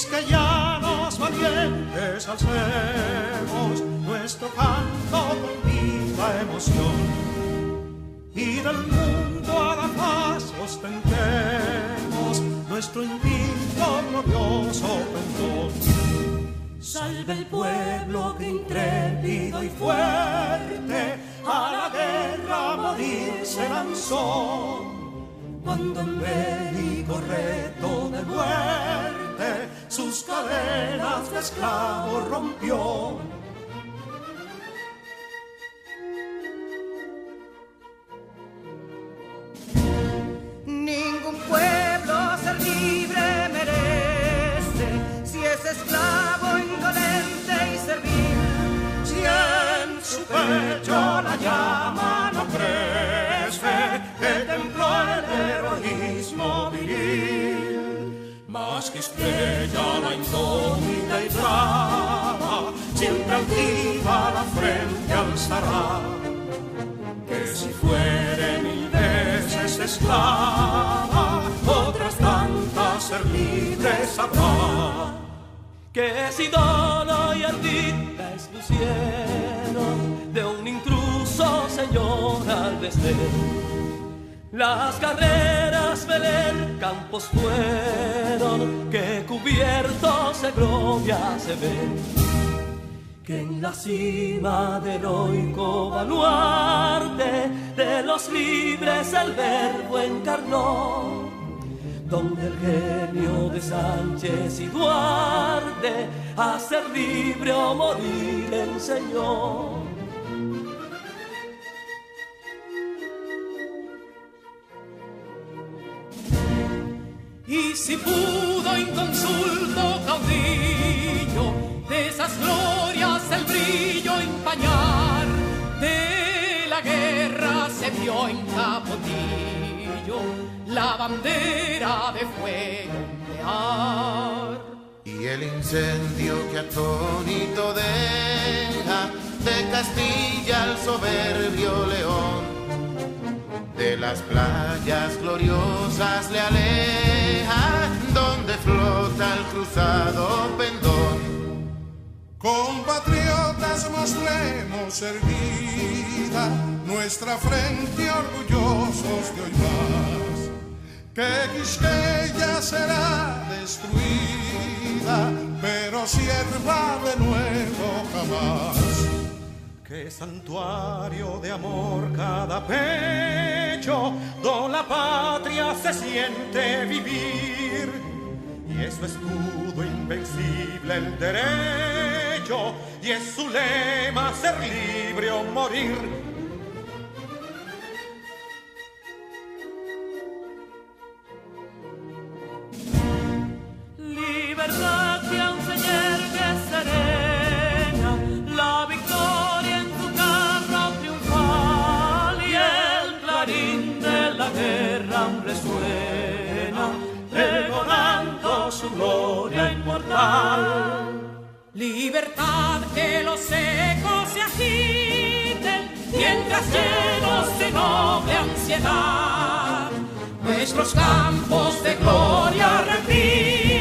quisqueyanos valientes alcemos nuestro canto con viva emoción, y del mundo a la paz ostentemos nuestro invicto glorioso pendón. Salve el pueblo que intrépido y fuerte a la guerra a morir se lanzó, cuando en bélico reto de muerte sus cadenas de esclavos rompió. Ningún pueblo ser libre merece si es esclavo, indolente y servil. Si en su pecho la llama no crece, que templó el heroísmo viril, más que estrella la indómita y brava, siempre altiva la frente alzará, que si fuere mil veces esclava, otras tantas ser libre sabrá. Que si Dona y Ardita expusieron de un intruso señor al desdén, las carreras Belén campos fueron, que cubiertos de gloria se ven, que en la cima del heroico baluarte de los libres el verbo encarnó, donde el genio de Sánchez y Duarte a ser libre o morir enseñó. Y si pudo inconsulto caudillo de esas glorias el brillo empañar, de la guerra se vio en Capotillo la bandera de fuego ondear. Y el incendio que atónito deja de Castilla al soberbio león, de las playas gloriosas le aleja, donde flota el cruzado pendón. Compatriotas, mostremos erguida nuestra frente orgullosos de hoy más, que Quisqueya será destruida, pero sierva de nuevo jamás. Que santuario de amor cada pecho, donde la patria se siente vivir, y es su escudo invencible el derecho, y es su lema ser libre o morir. Libertad que aún se yergue serena, la victoria en tu carro triunfal, y el clarín de la guerra aún resuena, pregonando su gloria inmortal. Libertad, que los ecos se agiten, mientras llenos de noble ansiedad nuestros campos de gloria repiten.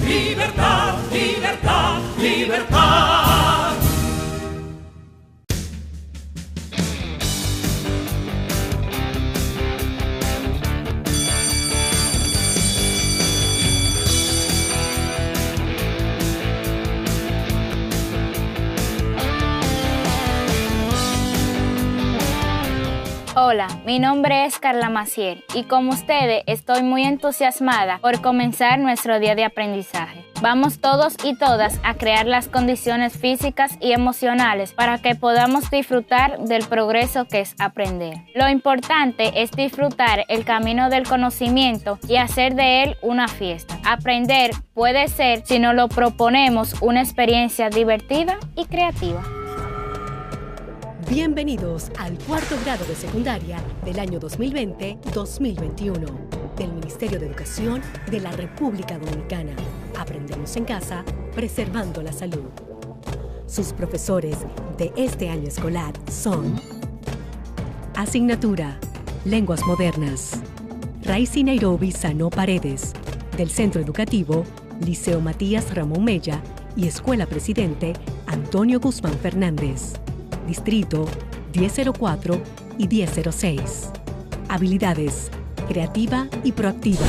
Libertad, libertad, libertad. Hola, mi nombre es Carla Maciel y como ustedes estoy muy entusiasmada por comenzar nuestro día de aprendizaje. Vamos todos y todas a crear las condiciones físicas y emocionales para que podamos disfrutar del progreso que es aprender. Lo importante es disfrutar el camino del conocimiento y hacer de él una fiesta. Aprender puede ser, si nos lo proponemos, una experiencia divertida y creativa. Bienvenidos al cuarto grado de secundaria del año 2020-2021 del Ministerio de Educación de la República Dominicana. Aprendemos en casa, preservando la salud. Sus profesores de este año escolar son: Asignatura Lenguas Modernas, Raicy Nairobi Sano Paredes, del Centro Educativo Liceo Matías Ramón Mella y Escuela Presidente Antonio Guzmán Fernández. Distrito 1004 y 1006. Habilidades: creativa y proactiva.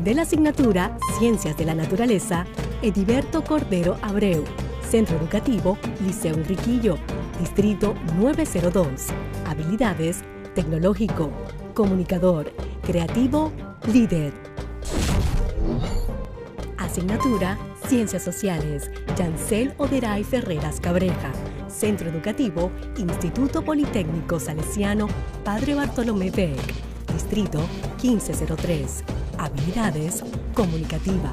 De la asignatura Ciencias de la Naturaleza, Ediberto Cordero Abreu. Centro Educativo Liceo Enriquillo. Distrito 902. Habilidades: tecnológico, comunicador, creativo, líder. Asignatura Ciencias Sociales, Yancel Oderay Ferreras Cabreja. Centro Educativo Instituto Politécnico Salesiano Padre Bartolomé Beck. Distrito 1503. Habilidades: comunicativa,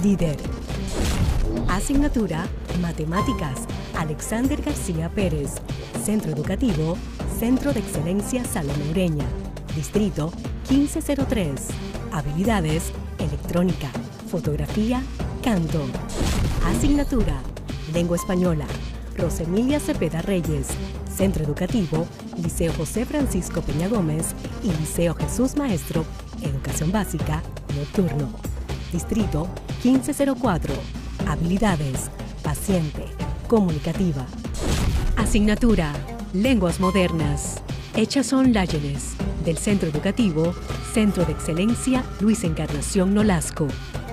líder. Asignatura Matemáticas, Alexander García Pérez. Centro Educativo Centro de Excelencia Salomé Ureña. Distrito 1503. Habilidades: electrónica, fotografía, canto. Asignatura Lengua Española, Rosemilia Cepeda Reyes. Centro Educativo Liceo José Francisco Peña Gómez y Liceo Jesús Maestro, Educación Básica, Nocturno. Distrito 1504. Habilidades: paciente, comunicativa. Asignatura Lenguas Modernas, Echazón Láyenes. Del Centro Educativo Centro de Excelencia Luis Encarnación Nolasco.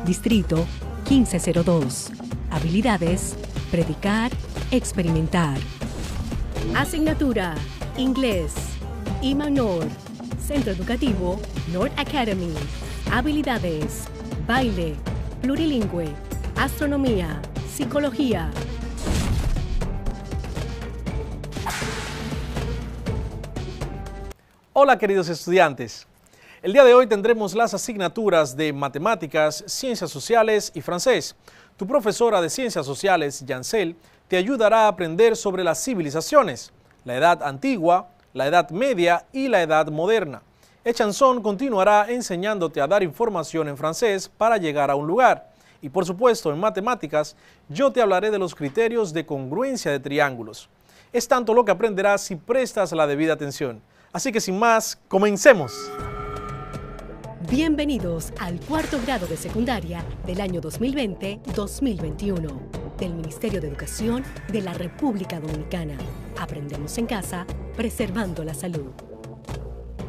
Distrito 1502. Habilidades: predicar, experimentar. Asignatura Inglés, Imanor. Centro Educativo North Academy. Habilidades: baile, plurilingüe, astronomía, psicología. Hola queridos estudiantes, el día de hoy tendremos las asignaturas de Matemáticas, Ciencias Sociales y Francés. Tu profesora de Ciencias Sociales, Yancel, te ayudará a aprender sobre las civilizaciones, la Edad Antigua, la Edad Media y la Edad Moderna. Echanson continuará enseñándote a dar información en francés para llegar a un lugar. Y por supuesto, en Matemáticas, yo te hablaré de los criterios de congruencia de triángulos. Es tanto lo que aprenderás si prestas la debida atención. Así que sin más, comencemos. Bienvenidos al cuarto grado de secundaria del año 2020-2021 del Ministerio de Educación de la República Dominicana. Aprendemos en casa, preservando la salud.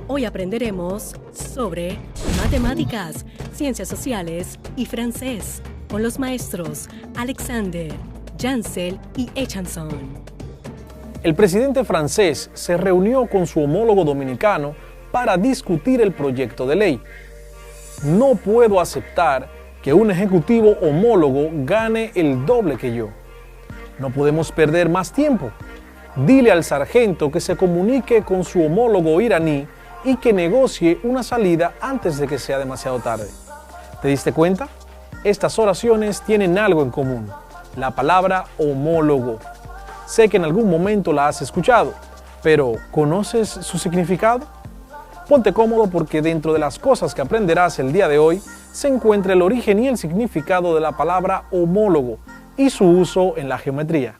Hoy aprenderemos sobre matemáticas, ciencias sociales y francés con los maestros Alexander, Yancel y Echanson. El presidente francés se reunió con su homólogo dominicano para discutir el proyecto de ley. No puedo aceptar que un ejecutivo homólogo gane el doble que yo. No podemos perder más tiempo. Dile al sargento que se comunique con su homólogo iraní y que negocie una salida antes de que sea demasiado tarde. ¿Te diste cuenta? Estas oraciones tienen algo en común: la palabra homólogo. Sé que en algún momento la has escuchado, pero ¿conoces su significado? Ponte cómodo porque dentro de las cosas que aprenderás el día de hoy se encuentra el origen y el significado de la palabra homólogo y su uso en la geometría.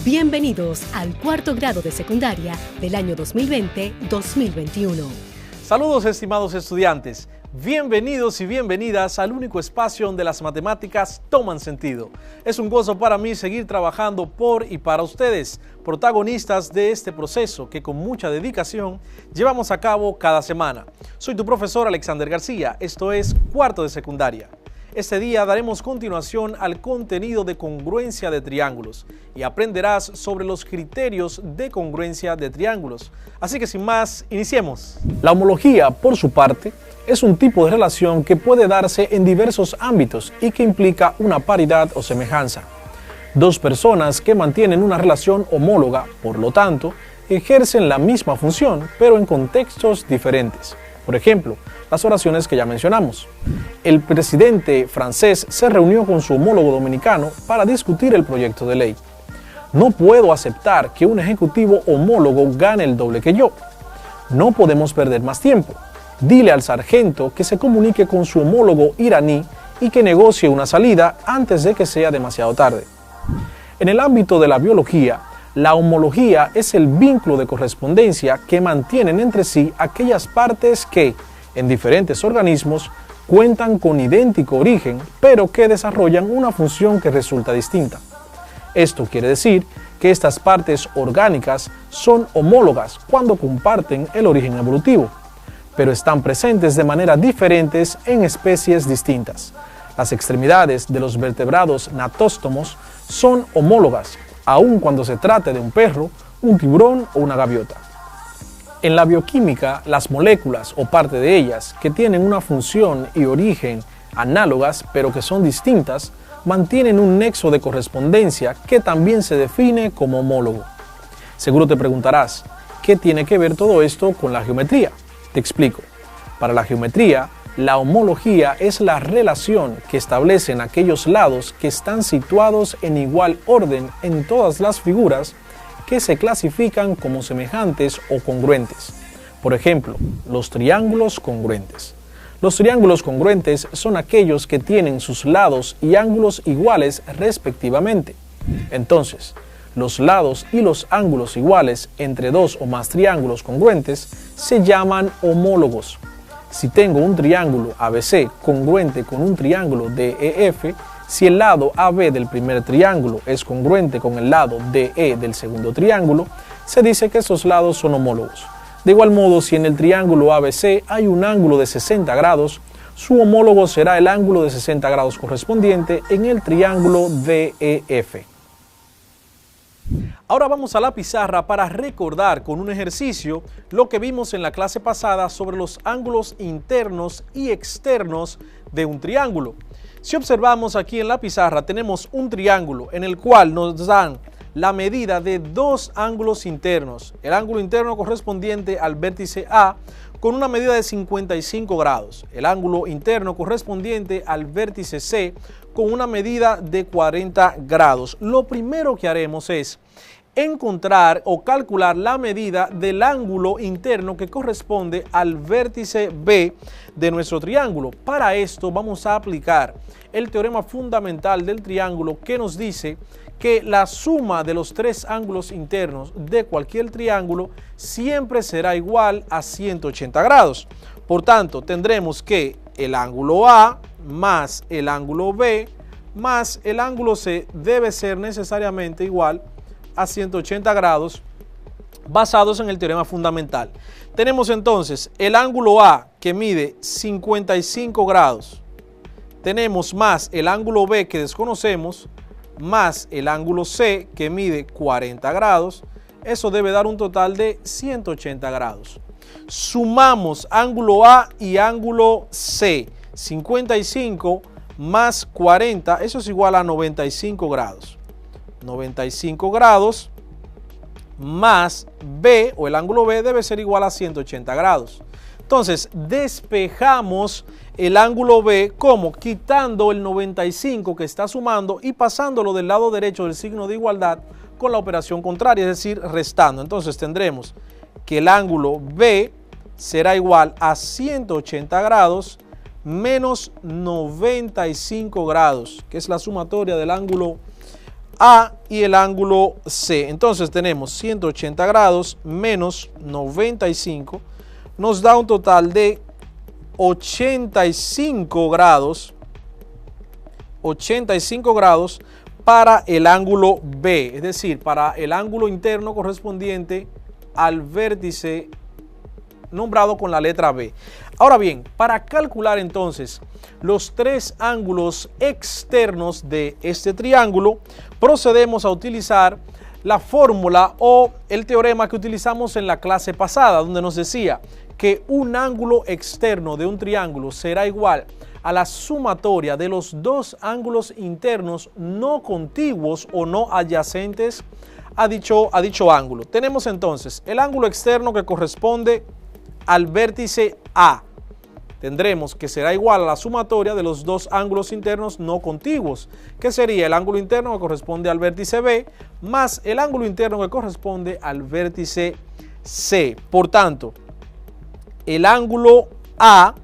Bienvenidos al cuarto grado de secundaria del año 2020-2021. Saludos estimados estudiantes. Bienvenidos y bienvenidas al único espacio donde las matemáticas toman sentido. Es un gozo para mí seguir trabajando por y para ustedes, protagonistas de este proceso que con mucha dedicación llevamos a cabo cada semana. Soy tu profesor Alexander García, esto es cuarto de secundaria. Este día daremos continuación al contenido de congruencia de triángulos y aprenderás sobre los criterios de congruencia de triángulos. Así que sin más, iniciemos. La homología, por su parte, es un tipo de relación que puede darse en diversos ámbitos y que implica una paridad o semejanza. Dos personas que mantienen una relación homóloga, por lo tanto, ejercen la misma función, pero en contextos diferentes. Por ejemplo, las oraciones que ya mencionamos. El presidente francés se reunió con su homólogo dominicano para discutir el proyecto de ley. No puedo aceptar que un ejecutivo homólogo gane el doble que yo. No podemos perder más tiempo. Dile al sargento que se comunique con su homólogo iraní y que negocie una salida antes de que sea demasiado tarde. En el ámbito de la biología, la homología es el vínculo de correspondencia que mantienen entre sí aquellas partes que, en diferentes organismos, cuentan con idéntico origen, pero que desarrollan una función que resulta distinta. Esto quiere decir que estas partes orgánicas son homólogas cuando comparten el origen evolutivo, pero están presentes de manera diferentes en especies distintas. Las extremidades de los vertebrados natóstomos son homólogas, aun cuando se trate de un perro, un tiburón o una gaviota. En la bioquímica, las moléculas o parte de ellas que tienen una función y origen análogas pero que son distintas, mantienen un nexo de correspondencia que también se define como homólogo. Seguro te preguntarás, ¿qué tiene que ver todo esto con la geometría? Te explico. Para la geometría, la homología es la relación que establecen aquellos lados que están situados en igual orden en todas las figuras que se clasifican como semejantes o congruentes. Por ejemplo, los triángulos congruentes. Los triángulos congruentes son aquellos que tienen sus lados y ángulos iguales respectivamente. Entonces, los lados y los ángulos iguales entre dos o más triángulos congruentes se llaman homólogos. Si tengo un triángulo ABC congruente con un triángulo DEF, si el lado AB del primer triángulo es congruente con el lado DE del segundo triángulo, se dice que esos lados son homólogos. De igual modo, si en el triángulo ABC hay un ángulo de 60 grados, su homólogo será el ángulo de 60 grados correspondiente en el triángulo DEF. Ahora vamos a la pizarra para recordar con un ejercicio lo que vimos en la clase pasada sobre los ángulos internos y externos de un triángulo. Si observamos aquí en la pizarra, tenemos un triángulo en el cual nos dan la medida de dos ángulos internos. El ángulo interno correspondiente al vértice A con una medida de 55 grados. El ángulo interno correspondiente al vértice C con una medida de 40 grados. Lo primero que haremos es encontrar o calcular la medida del ángulo interno que corresponde al vértice B de nuestro triángulo. Para esto vamos a aplicar el teorema fundamental del triángulo que nos dice que la suma de los tres ángulos internos de cualquier triángulo siempre será igual a 180 grados. Por tanto, tendremos que el ángulo A más el ángulo B más el ángulo C debe ser necesariamente igual a 180 grados basados en el teorema fundamental. Tenemos entonces el ángulo A que mide 55 grados. Tenemos más el ángulo B que desconocemos, más el ángulo C que mide 40 grados. Eso debe dar un total de 180 grados. Sumamos ángulo A y ángulo C. 55 más 40, eso es igual a 95 grados. 95 grados más B, o el ángulo B, debe ser igual a 180 grados. Entonces, despejamos el ángulo B como quitando el 95 que está sumando y pasándolo del lado derecho del signo de igualdad con la operación contraria, es decir, restando. Entonces, tendremos que el ángulo B será igual a 180 grados menos 95 grados, que es la sumatoria del ángulo A y el ángulo C. Entonces tenemos 180 grados menos 95, nos da un total de 85 grados para el ángulo B, es decir, para el ángulo interno correspondiente al vértice nombrado con la letra B. Ahora bien, para calcular entonces los tres ángulos externos de este triángulo, procedemos a utilizar la fórmula o el teorema que utilizamos en la clase pasada, donde nos decía que un ángulo externo de un triángulo será igual a la sumatoria de los dos ángulos internos no contiguos o no adyacentes a dicho ángulo. Tenemos entonces el ángulo externo que corresponde al vértice A. Tendremos que será igual a la sumatoria de los dos ángulos internos no contiguos, que sería el ángulo interno que corresponde al vértice B más el ángulo interno que corresponde al vértice C. Por tanto, el ángulo A,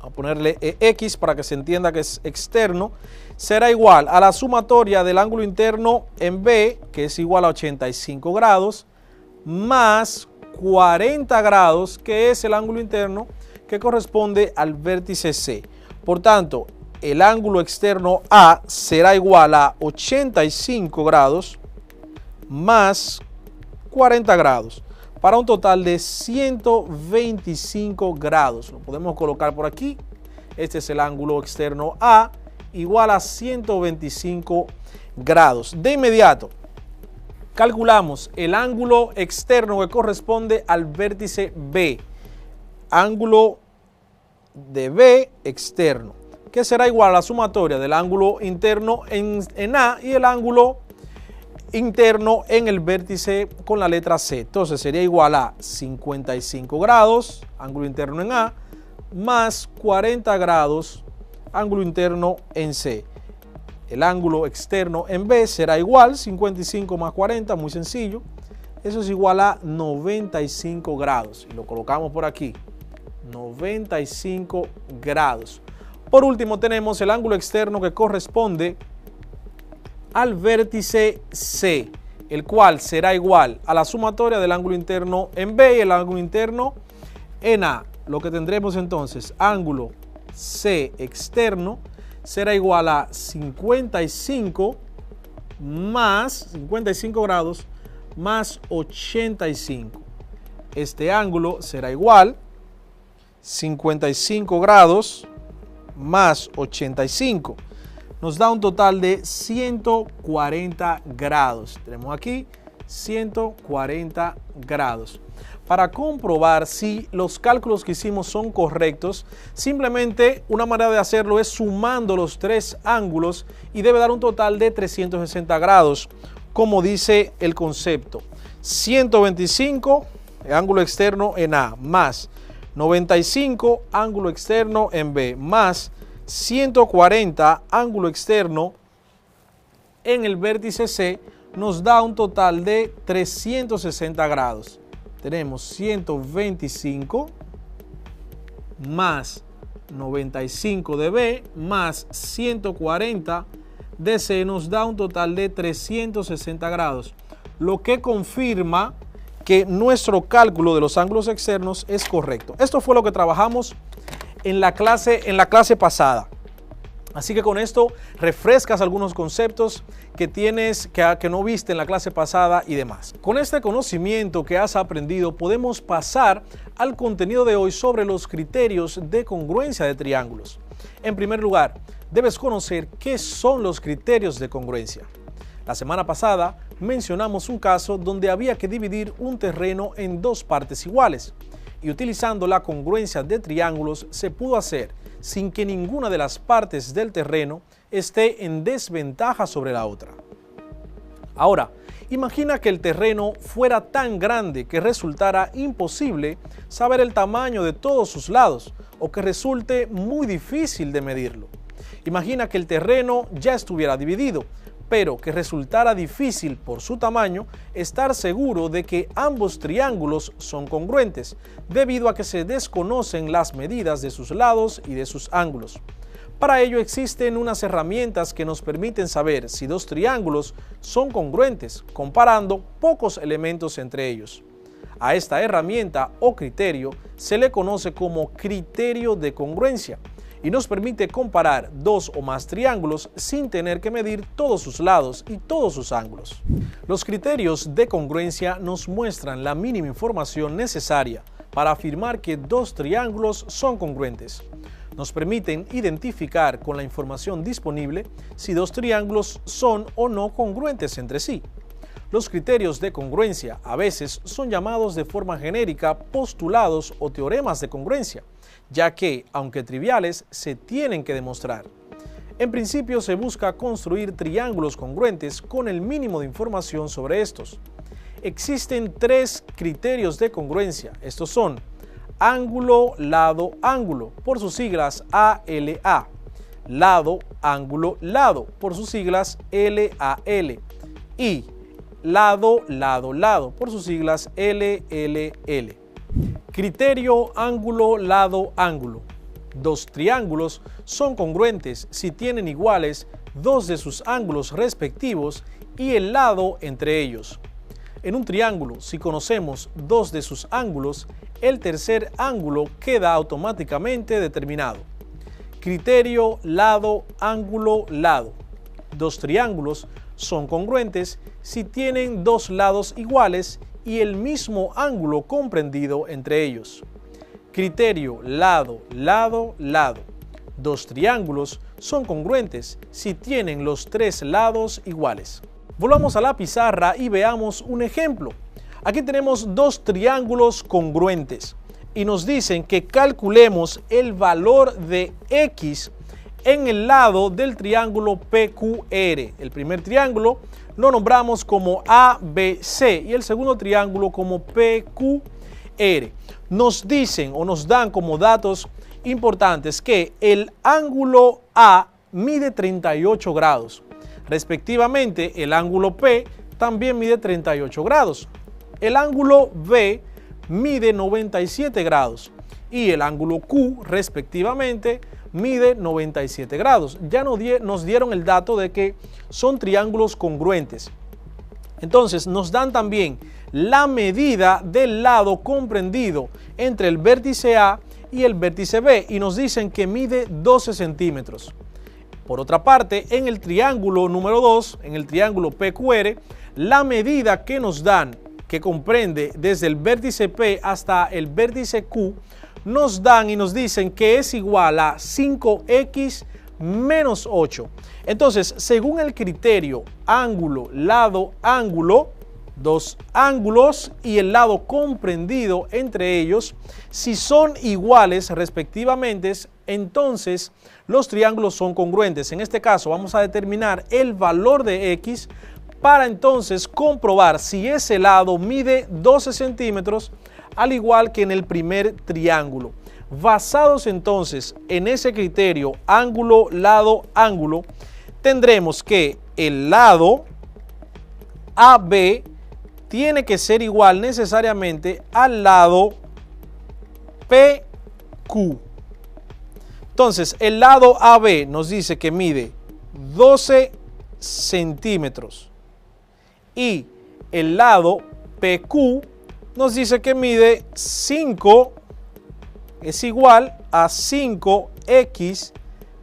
a ponerle X para que se entienda que es externo, será igual a la sumatoria del ángulo interno en B, que es igual a 85 grados, más 40 grados, que es el ángulo interno que corresponde al vértice C. Por tanto, el ángulo externo A será igual a 85 grados más 40 grados, para un total de 125 grados. Lo podemos colocar por aquí. Este es el ángulo externo A, igual a 125 grados. De inmediato, calculamos el ángulo externo que corresponde al vértice B. Ángulo de B externo, que será igual a la sumatoria del ángulo interno en A y el ángulo interno en el vértice con la letra C. Entonces sería igual a 55 grados, ángulo interno en A, más 40 grados, ángulo interno en C. El ángulo externo en B será igual, 55 más 40, muy sencillo. Eso es igual a 95 grados. Y lo colocamos por aquí, 95 grados. Por último tenemos el ángulo externo que corresponde al vértice C, el cual será igual a la sumatoria del ángulo interno en B y el ángulo interno en A. Lo que tendremos entonces, ángulo C externo será igual a 55 grados más 85. Este ángulo será igual 55 grados más 85. Nos da un total de 140 grados. Tenemos aquí 140 grados. Para comprobar si los cálculos que hicimos son correctos, simplemente una manera de hacerlo es sumando los tres ángulos y debe dar un total de 360 grados, como dice el concepto. 125, el ángulo externo en A, más 95, ángulo externo en B, más 140, ángulo externo en el vértice C, nos da un total de 360 grados. Tenemos 125 más 95 de B más 140 de C nos da un total de 360 grados, lo que confirma que nuestro cálculo de los ángulos externos es correcto. Esto fue lo que trabajamos en la clase pasada. Así que con esto refrescas algunos conceptos que no viste en la clase pasada y demás. Con este conocimiento que has aprendido podemos pasar al contenido de hoy sobre los criterios de congruencia de triángulos. En primer lugar, debes conocer qué son los criterios de congruencia. La semana pasada mencionamos un caso donde había que dividir un terreno en dos partes iguales y utilizando la congruencia de triángulos se pudo hacer sin que ninguna de las partes del terreno esté en desventaja sobre la otra. Ahora, imagina que el terreno fuera tan grande que resultara imposible saber el tamaño de todos sus lados o que resulte muy difícil de medirlo. Imagina que el terreno ya estuviera dividido, pero que resultara difícil por su tamaño estar seguro de que ambos triángulos son congruentes, debido a que se desconocen las medidas de sus lados y de sus ángulos. Para ello existen unas herramientas que nos permiten saber si dos triángulos son congruentes, comparando pocos elementos entre ellos. A esta herramienta o criterio se le conoce como criterio de congruencia y nos permite comparar dos o más triángulos sin tener que medir todos sus lados y todos sus ángulos. Los criterios de congruencia nos muestran la mínima información necesaria para afirmar que dos triángulos son congruentes. Nos permiten identificar con la información disponible si dos triángulos son o no congruentes entre sí. Los criterios de congruencia a veces son llamados de forma genérica postulados o teoremas de congruencia, ya que, aunque triviales, se tienen que demostrar. En principio se busca construir triángulos congruentes con el mínimo de información sobre estos. Existen tres criterios de congruencia. Estos son ángulo, lado, ángulo, por sus siglas ALA, lado, ángulo, lado, por sus siglas LAL, y lado, lado, lado, por sus siglas LLL. Criterio ángulo, lado, ángulo. Dos triángulos son congruentes si tienen iguales dos de sus ángulos respectivos y el lado entre ellos. En un triángulo, si conocemos dos de sus ángulos, el tercer ángulo queda automáticamente determinado. Criterio lado, ángulo, lado. Dos triángulos son congruentes si tienen dos lados iguales y el mismo ángulo comprendido entre ellos. Criterio lado, lado, lado. Dos triángulos son congruentes si tienen los tres lados iguales. Volvamos a la pizarra y veamos un ejemplo. Aquí tenemos dos triángulos congruentes y nos dicen que calculemos el valor de X en el lado del triángulo PQR. El primer triángulo lo nombramos como ABC y el segundo triángulo como PQR. Nos dicen o nos dan como datos importantes que el ángulo A mide 38 grados. Respectivamente, el ángulo P también mide 38 grados. El ángulo B mide 97 grados y el ángulo Q, respectivamente, mide 97 grados. Ya nos dieron el dato de que son triángulos congruentes. Entonces, nos dan también la medida del lado comprendido entre el vértice A y el vértice B y nos dicen que mide 12 centímetros. Por otra parte, en el triángulo número 2, en el triángulo PQR, la medida que nos dan, que comprende desde el vértice P hasta el vértice Q, nos dan y nos dicen que es igual a 5x menos 8. Entonces, según el criterio ángulo, lado, ángulo, dos ángulos y el lado comprendido entre ellos, si son iguales respectivamente, entonces los triángulos son congruentes. En este caso vamos a determinar el valor de X para entonces comprobar si ese lado mide 12 centímetros al igual que en el primer triángulo. Basados entonces en ese criterio ángulo, lado, ángulo, tendremos que el lado AB tiene que ser igual necesariamente al lado PQ. Entonces, el lado AB nos dice que mide 12 centímetros y el lado PQ nos dice que mide 5, es igual a 5x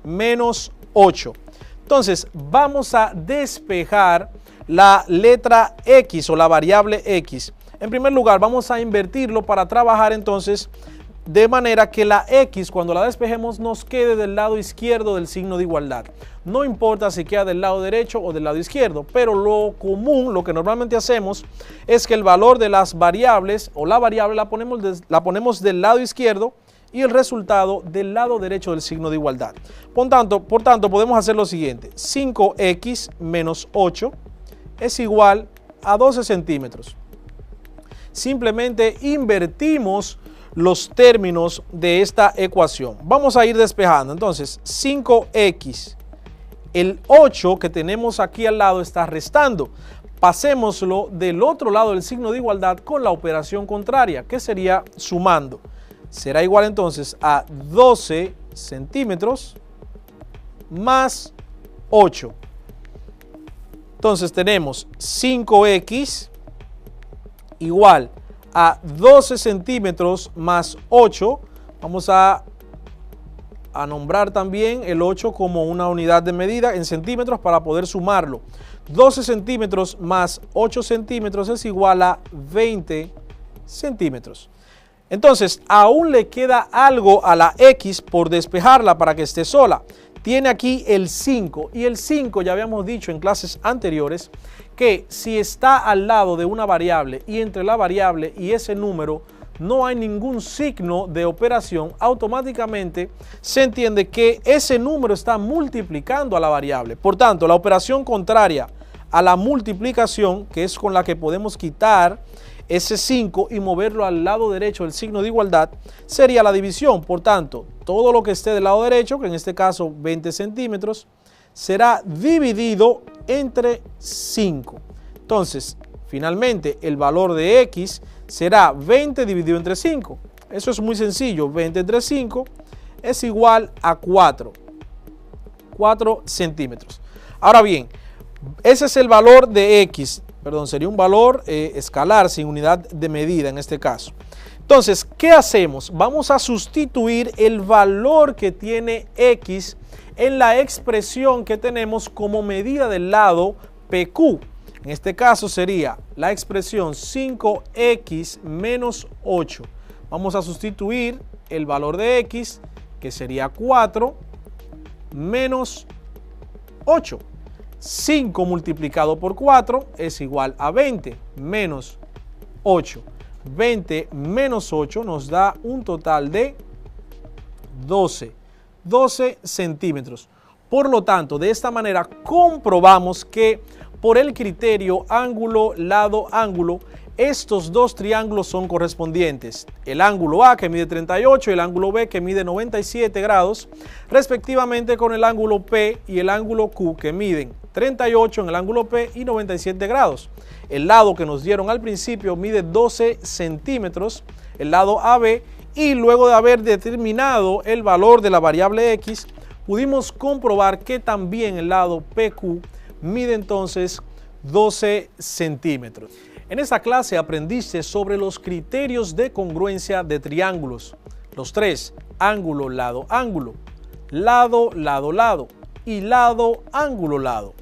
menos 8. Entonces, vamos a despejar la letra X o la variable X. En primer lugar, vamos a invertirlo para trabajar entonces de manera que la X, cuando la despejemos, nos quede del lado izquierdo del signo de igualdad. No importa si queda del lado derecho o del lado izquierdo, pero lo común, lo que normalmente hacemos, es que el valor de las variables o la variable la ponemos del lado izquierdo y el resultado del lado derecho del signo de igualdad. Por tanto, podemos hacer lo siguiente. 5x menos 8 es igual a 12 centímetros. Simplemente invertimos los términos de esta ecuación. Vamos a ir despejando. Entonces, 5x, el 8 que tenemos aquí al lado está restando. Pasémoslo del otro lado del signo de igualdad con la operación contraria, que sería sumando. Será igual entonces a 12 centímetros más 8. Entonces tenemos 5x igual a 12 centímetros más 8. Vamos a nombrar también el 8 como una unidad de medida en centímetros para poder sumarlo. 12 centímetros más 8 centímetros es igual a 20 centímetros. Entonces, aún le queda algo a la X por despejarla para que esté sola. Tiene aquí el 5 y el 5 ya habíamos dicho en clases anteriores que si está al lado de una variable y entre la variable y ese número no hay ningún signo de operación, automáticamente se entiende que ese número está multiplicando a la variable. Por tanto, la operación contraria a la multiplicación, que es con la que podemos quitar ese 5 y moverlo al lado derecho del signo de igualdad, sería la división. Por tanto, todo lo que esté del lado derecho, que en este caso 20 centímetros, será dividido entre 5. Entonces, finalmente, el valor de X será 20 dividido entre 5. Eso es muy sencillo. 20 entre 5 es igual a 4 centímetros. Ahora bien, ese es el valor de X. sería un valor escalar sin unidad de medida en este caso. Entonces, ¿qué hacemos? Vamos a sustituir el valor que tiene X en la expresión que tenemos como medida del lado PQ. En este caso sería la expresión 5X menos 8. Vamos a sustituir el valor de X, que sería 4, menos 8. 5 multiplicado por 4 es igual a 20, menos 8. 20 menos 8 nos da un total de 12 centímetros. Por lo tanto, de esta manera comprobamos que por el criterio ángulo, lado, ángulo, estos dos triángulos son correspondientes. El ángulo A, que mide 38, y el ángulo B, que mide 97 grados, respectivamente con el ángulo P y el ángulo Q, que miden 38 en el ángulo P y 97 grados. El lado que nos dieron al principio mide 12 centímetros, el lado AB, y luego de haber determinado el valor de la variable X, pudimos comprobar que también el lado PQ mide entonces 12 centímetros. En esta clase aprendiste sobre los criterios de congruencia de triángulos, los tres: ángulo, lado, ángulo, lado, lado, lado y lado, ángulo, lado.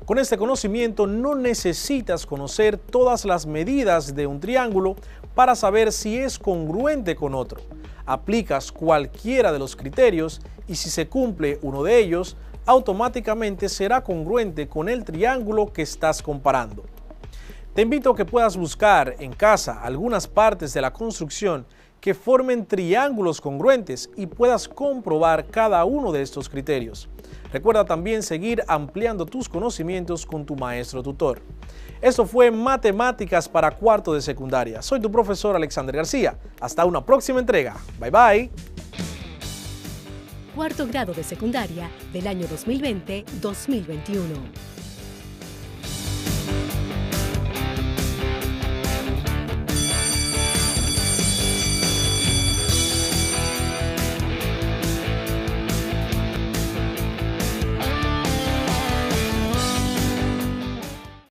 Con este conocimiento no necesitas conocer todas las medidas de un triángulo para saber si es congruente con otro. Aplicas cualquiera de los criterios y si se cumple uno de ellos, automáticamente será congruente con el triángulo que estás comparando. Te invito a que puedas buscar en casa algunas partes de la construcción que formen triángulos congruentes y puedas comprobar cada uno de estos criterios. Recuerda también seguir ampliando tus conocimientos con tu maestro tutor. Esto fue Matemáticas para Cuarto de Secundaria. Soy tu profesor Alexander García. Hasta una próxima entrega. Bye bye. Cuarto grado de secundaria del año 2020-2021.